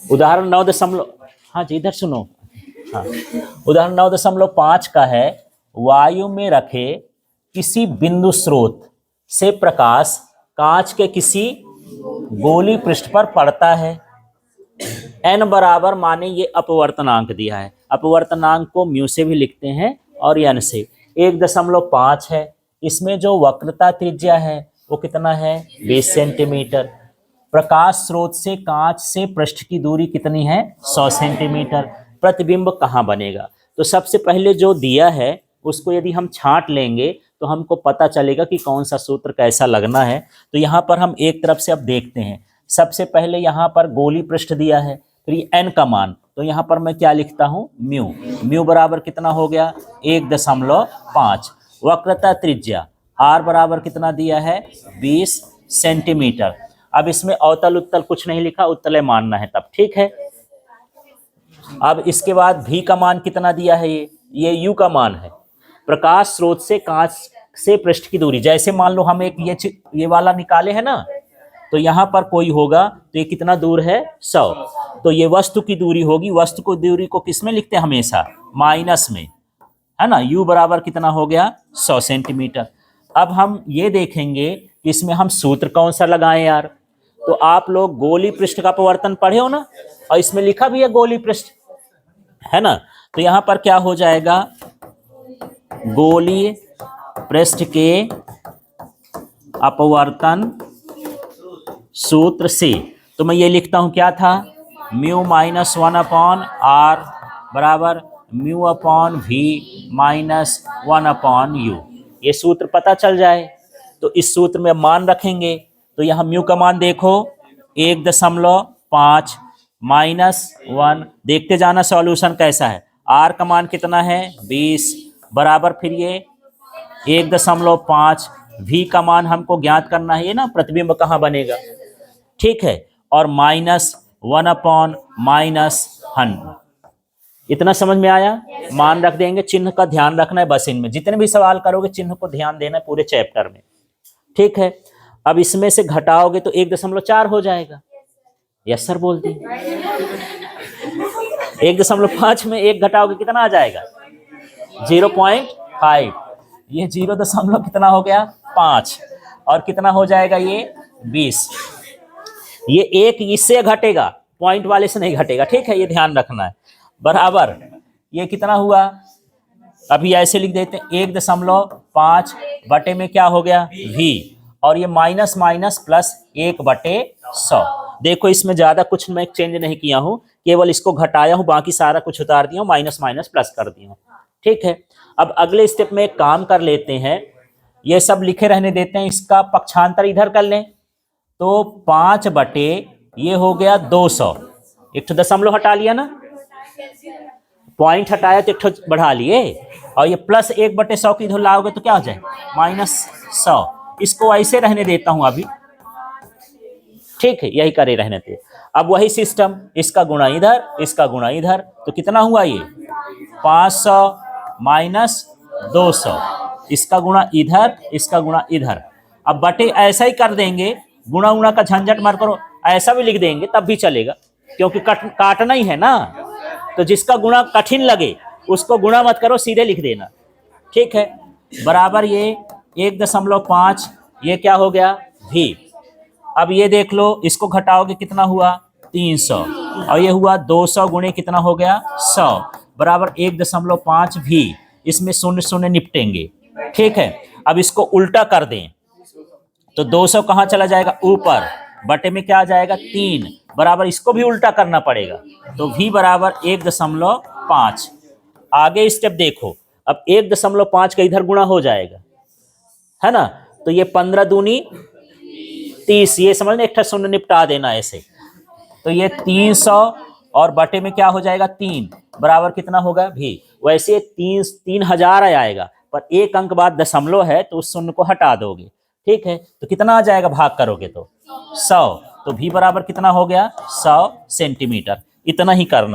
उदाहरण 9 हाँ जी इधर सुनो। हाँ, उदाहरण 9.5 का है, वायु में रखे किसी बिंदु स्रोत से प्रकाश कांच के किसी गोली पृष्ठ पर पड़ता है। n बराबर माने ये अपवर्तनांक दिया है, अपवर्तनांक को म्यू से भी लिखते हैं और n से। 1.5 है, इसमें जो वक्रता त्रिज्या है वो कितना है 20 सेंटीमीटर। प्रकाश स्रोत से कांच से पृष्ठ की दूरी कितनी है 100 सेंटीमीटर। प्रतिबिंब कहाँ बनेगा? तो सबसे पहले जो दिया है उसको यदि हम छांट लेंगे तो हमको पता चलेगा कि कौन सा सूत्र कैसा लगना है। तो यहाँ पर हम एक तरफ से अब देखते हैं। सबसे पहले यहाँ पर गोली पृष्ठ दिया है, फिर ये n का मान, तो यहाँ पर मैं क्या लिखता हूँ म्यू। म्यू बराबर कितना हो गया 1.5। वक्रता त्रिज्या r बराबर कितना दिया है 20 सेंटीमीटर। अब इसमें अवतल उत्तल कुछ नहीं लिखा, उत्तले मानना है तब ठीक है। अब इसके बाद v का मान कितना दिया है, ये u का मान है। प्रकाश स्रोत से कांच से पृष्ठ की दूरी, जैसे मान लो हम एक ये वाला निकाले है ना, तो यहाँ पर कोई होगा तो ये कितना दूर है 100, तो ये वस्तु की दूरी होगी। वस्तु की दूरी को किस में लिखते हैं हमेशा माइनस में, है ना। u बराबर कितना हो गया 100 सेंटीमीटर। अब हम ये देखेंगे कि इसमें हम सूत्र कौन सा लगाएं यार। तो आप लोग गोली पृष्ठ का अपवर्तन पढ़े हो ना, और इसमें लिखा भी है गोली पृष्ठ, है ना। तो यहाँ पर क्या हो जाएगा, गोली पृष्ठ के अपवर्तन सूत्र से, तो मैं ये लिखता हूं क्या था म्यू माइनस 1/r बराबर mu upon v minus 1/u। ये सूत्र पता चल जाए तो इस सूत्र में मान रखेंगे। तो यहाँ म्यू का मान देखो 1.5 माइनस 1, देखते जाना सॉल्यूशन कैसा है। r का मान कितना है 20 बराबर फिर ये 1.5, v का मान हमको ज्ञात करना है, ये ना प्रतिबिंब कहाँ बनेगा, ठीक है। और माइनस 1/-100। इतना समझ में आया? मान रख देंगे, चिन्ह का ध्यान रखना है बस। इनमें जितने भी सवाल करोगे चिन्ह को ध्यान देना है पूरे चैप्टर में, ठीक है। अब इसमें से घटाओगे तो 1.4 हो जाएगा। यस सर बोलते हैं। 1.5 में 1 घटाओगे कितना आ जाएगा 0.5। ये 0 कितना हो गया 5, और कितना हो जाएगा ये 20। ये एक इससे घटेगा, पॉइंट वाले से नहीं घटेगा, ठीक है, ये ध्यान रखना है। बराबर ये कितना हुआ, अभी ऐसे लिख देते हैं 1.5 बटे में क्या हो गया v, और ये माइनस माइनस प्लस 1/100। देखो इसमें ज्यादा कुछ मैं चेंज नहीं किया हूं, केवल इसको घटाया हूं, बाकी सारा कुछ उतार दिया हूं, माइनस माइनस प्लस कर दिया हूं, ठीक है। अब अगले स्टेप में एक काम कर लेते हैं, ये सब लिखे रहने देते हैं, इसका पक्षांतर इधर कर लें। तो 5 बटे ये हो गया 200, एक तो दशमलव हटा लिया ना, पॉइंट हटाया तो एक तो बढ़ा लिए, और ये प्लस 1/100 की इधर लाओगे तो क्या हो जाए -100। इसको ऐसे रहने देता हूं अभी, ठीक है, यही करे रहने थे। अब वही सिस्टम, इसका गुणा इधर, इसका गुणा इधर, तो कितना हुआ ये 500 माइनस 200, इसका गुणा इधर, इसका गुणा इधर। अब बटे ऐसा ही कर देंगे, गुणा उणा का झंझट मत करो, ऐसा भी लिख देंगे तब भी चलेगा, क्योंकि काटना ही है ना। तो जिसका गुणा कठिन लगे उसको गुणा मत करो, सीधे लिख देना, ठीक है। बराबर ये 1.5, ये क्या हो गया v। अब ये देख लो, इसको घटाओगे कितना हुआ 300, और ये हुआ 200 गुणे कितना हो गया 100 बराबर 1.5 v। इसमें शून्य शून्य निपटेंगे, ठीक है। अब इसको उल्टा कर दें तो 200 कहाँ चला जाएगा ऊपर, बटे में क्या आ जाएगा 3 बराबर, इसको भी उल्टा करना पड़ेगा, तो v बराबर 1.5। आगे स्टेप देखो, अब 1.5 का इधर गुणा हो जाएगा, है ना। तो ये 15 दूनी 30, ये समझना, एक शून्य निपटा देना ऐसे। तो ये 300 और बटे में क्या हो जाएगा 3 बराबर कितना होगा v। वैसे 3000 आएगा, पर एक अंक बाद दशमलव है तो उस शून्य को हटा दोगे, ठीक है। तो कितना आ जाएगा भाग करोगे तो 100, तो v बराबर कितना हो गया 100 सेंटीमीटर। इतना ही करना है।